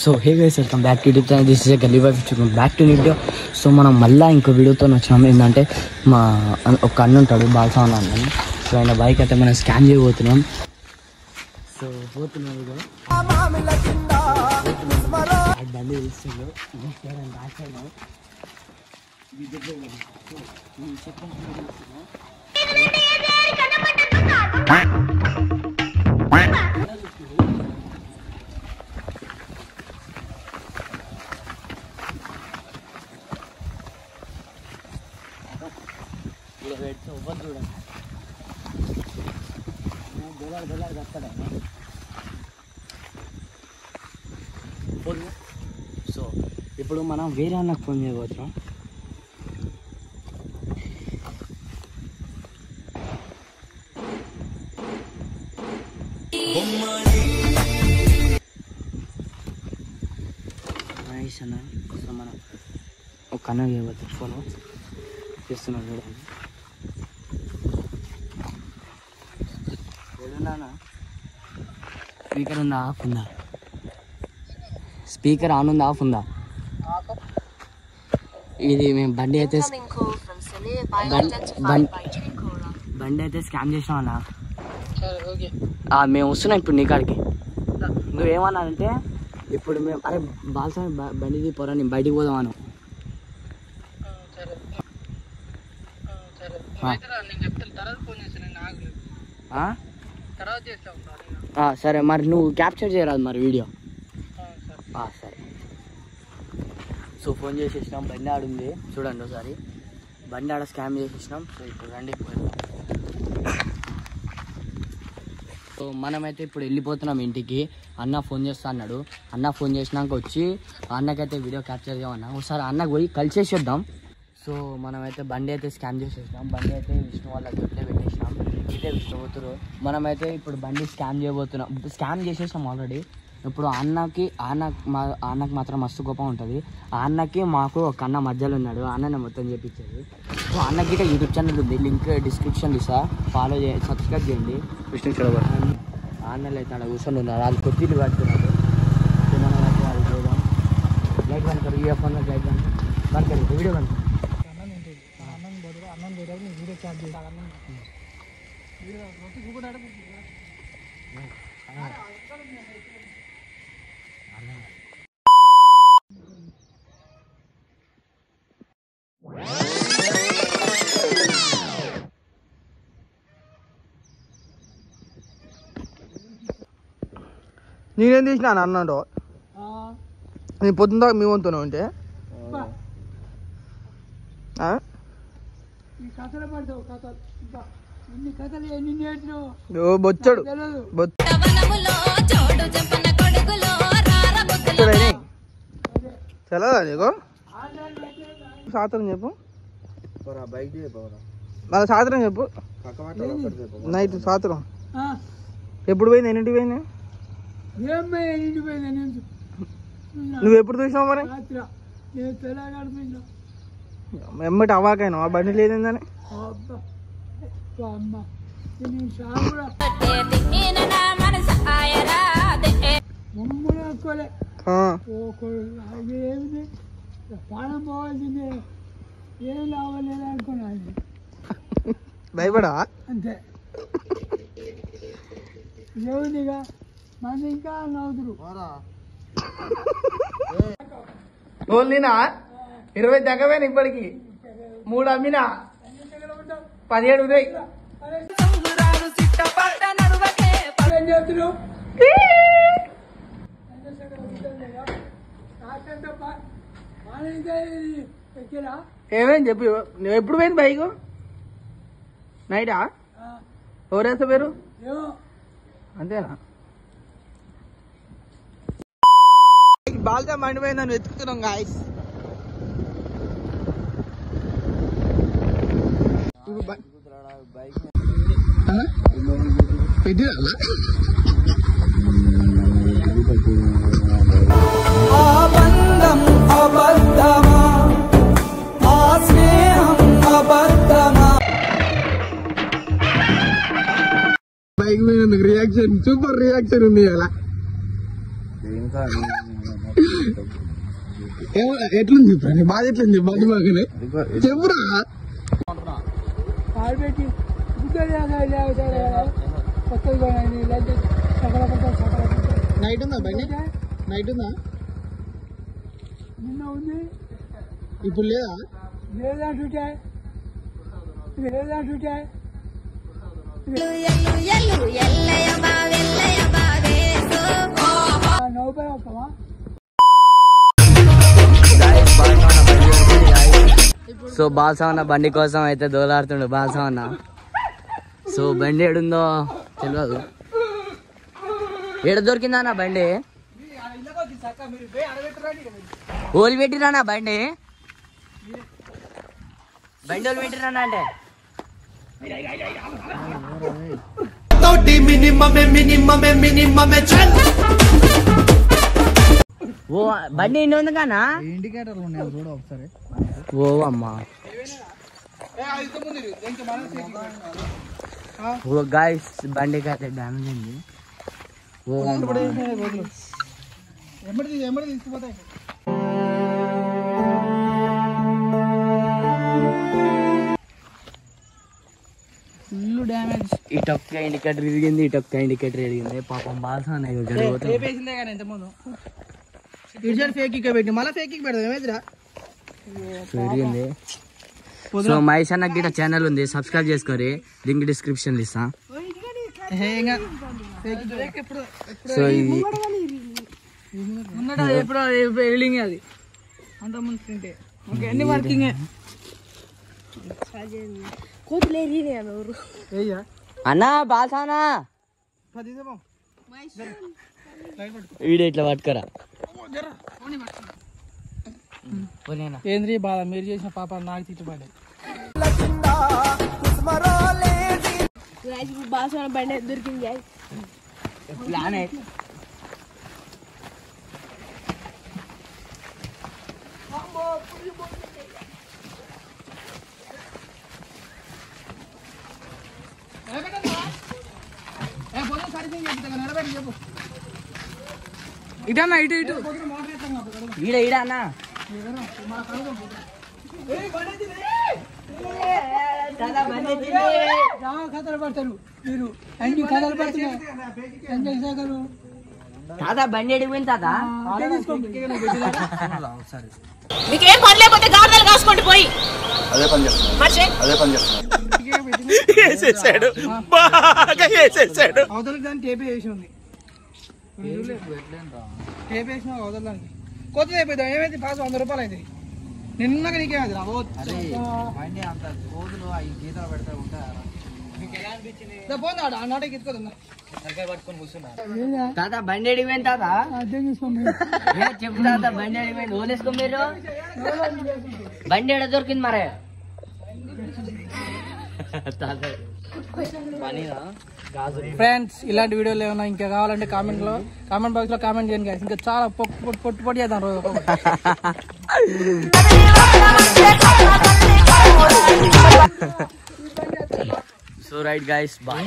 So hey guys welcome back to YouTube channel. This is Gully boy welcome back to video. So మనం మళ్ళీ ఇంకో వీడియోతో వచ్చినాం. ఏంటంటే మా ఒక అన్న ఉంటాడు బాల్సాన్ అన్న. సో ఆయన బైక్ అయితే మనం స్కాన్ చేయబోతున్నాం. సో పోతున్నాం ఇక బండి తెలుస్తుందో చూడండి వస్తాడా. సో ఇప్పుడు మనం వేరే అన్నకు ఫోన్ చేయబోతున్నాం. నైస్ అన్న. సో మనం ఒక అన్న చేయబోతున్నాం. ఫోన్ చేస్తున్నాం చూడండి. స్పీకర్ ఉందా ఆఫ్ ఉందా? స్పీకర్ ఆన్ ఉందా ఆఫ్ ఉందా? ఇది మేము బండి అయితే స్కామ్ చేసినాం అన్న. మేము వస్తున్నాం ఇప్పుడు నీ కాడికి. నువ్వేమన్నా అంటే ఇప్పుడు మేము అరే బాల్సా బండి పోరా నేను బయటికి పోదామను. సరే మరి నువ్వు క్యాప్చర్ చేయరాదు మరి వీడియో. సరే. సో ఫోన్ చేసేసినాం. బండి ఆడుంది చూడండి ఒకసారి. బండి ఆడ స్కామ్ చేసేసినాం. సో ఇప్పుడు రండి పోయినాం. సో మనమైతే ఇప్పుడు వెళ్ళిపోతున్నాం ఇంటికి. అన్న ఫోన్ చేస్తా అన్నాడు. అన్న ఫోన్ చేసినాక వచ్చి అన్నకైతే వీడియో క్యాప్చర్ చేయమన్నా. ఒకసారి అన్నకు పోయి కలిసేసి వద్దాం. సో మనమైతే బండి అయితే స్కామ్ చేసేసినాం. బండి అయితే విష్ణు వాళ్ళ దగ్గర పెట్టేసినాం. ఇదే విష్ణు కూతురు. మనమైతే ఇప్పుడు బండి స్కామ్ చేయబోతున్నాం. స్కామ్ చేసేసాం ఆల్రెడీ. ఇప్పుడు అన్నకి మాత్రం మస్తు గొప్ప ఉంటుంది. ఆ అన్నకి మాకు ఒక అన్న మధ్యలో ఉన్నాడు. అన్ననే మొత్తం చేపించేది. సో అన్నకి ఇక యూట్యూబ్ ఛానల్ ఉంది, లింక్ డిస్క్రిప్షన్ ఇస్తా. ఫాలో చేయండి, సబ్స్క్రైబ్ చేయండి. విష్ణు చూడబోదు అన్నలు అయితే అక్కడ కూర్చొని ఉన్నారు. వాళ్ళు కొద్దిలు కడుతున్నారు. సో మనం అయితే వాళ్ళు చూద్దాం. లైక్ కనుక ఈ ఫోన్ లైక్ కనుక వీడియో కనుక నేనేం తీసినా అన్నాడు. నేను పొద్దున్న దాకా మీ వంతునే ఉంటే బొచ్చాడు తెలదా నీకు? సాయంత్రం చెప్పు, మళ్ళీ సాయంత్రం చెప్పు. నైట్ సాయంత్రం ఎప్పుడు పోయింది? ఎన్నింటికి పోయింది? నువ్వు ఎప్పుడు చూసినావు మరి? ఎమ్మటి అవాకైనా ఆ బండి లేదని. భయపడా అంతే. దేవునిగా మన ఇంకా నవ్వుతురు. ఓన్లీనా 20 తగ్గపోయినా ఇప్పటికి 3 అమ్మినా 17 ఉదయ్. ఏమేం చెప్పి నువ్వు ఎప్పుడు పోయింది బైక్? నైటా? ఎవరేస్తా పేరు అంతేనా? బాల్గా మండిపోయిందని వెతుకుతున్నాం గాయస్. బైక్ మీద రియాక్షన్ సూపర్ రియాక్షన్ ఉంది అలా. ఎట్లుంది బాధ ఎట్లుంది బండి బాగానే చెప్పురా ఆడబెట్టి కొత్తగా నైట్ ఉందా బండి నైట్ ఉందా నిన్న ఉంది ఇప్పుడు లేదా లేదంటుంటే నవ్వుపై వస్తావా సో బాలసవన్న బండి కోసం అయితే దోలాడుతుండు బాలసవన్న. సో బండి ఏడుందో తెలియదు. ఏడ దొరికిందా నా బండి? ఓలి పెట్టిరా బండి బండి ఓలి పెట్టిరా అంటే ఓ బండి ఎన్ని ఉంది కానా ఇండికేటర్లు ఉన్నాయి చూడ ఒకసారి. ఓ అమ్మా ఓ గాయస్ బండికి అయితే డ్యామేజ్ అయింది. ఓ ఎమ్మడి తీసుకుపోతాయి. Full damage. ఇటొక్క ఇండికేటర్ ఇరిగింది, ఇటొక్క ఇండికేటర్ ఇరిగింది. పాపం బాగా వేసిందే కానీ ఇంతకుముందు ఇడిజన్ ఫేక్ ఇక్క పెట్టి మళ్ళీ ఫేక్ ఇక్క పెడదాం ఏమైందిరా ఇరిగింది. సో మహేష్ అన్న గిట్ట ఛానల్ ఉంది, సబ్స్క్రైబ్ చేసుకోరి, లింక్ డిస్క్రిప్షన్ ఇస్తా. సో ఇది ఎప్పుడు ఎలింగ్ అది అంత ముందు తింటే అన్ని వర్కింగ్ అన్నా బాల్సానా వీడియో ఇట్లా పట్టుకోరా. ఏంద్రీ బాధ మీరు చేసిన పాప నాకు తిట్టుబడి. బండి దొరికింది ప్లాన్ ఇటన్నా ఇటు ఇటు ఈడ ఈడ అన్నా కథలు పడతారు మీరు అన్ని కథలు పడుతున్నారు. తాత బండి ఎడిపోయింది తాత. మీకేం పని లేకపోతే గార్డెన్లు కాసుకోండి పోయి. అదే పని వేసేసాడు బాగా వేసేసాడు. అవతలకి దాన్ని టేప్ వేసి ఉంది. టేప్ వేసిన అవతలకి కొత్తది అయిపోయింది. ఏమైంది పాస్ 100 రూపాయలు అయింది. నిన్నగా నీకేమైంది తాత బండి ఎడిపోయింది తాత. చెప్పు తాత బండి ఎడిపోయింది. ఓలేసుకో మీరు బండి ఎడ దొరికింది మరే ఫ్రెండ్స్. ఇలాంటి వీడియోలు ఏమైనా ఇంకా కావాలంటే కామెంట్ బాక్స్ లో కామెంట్ చేయండి guys. ఇంకా చాలా పొట్టు చేద్దాం రోజు. So right guys bye.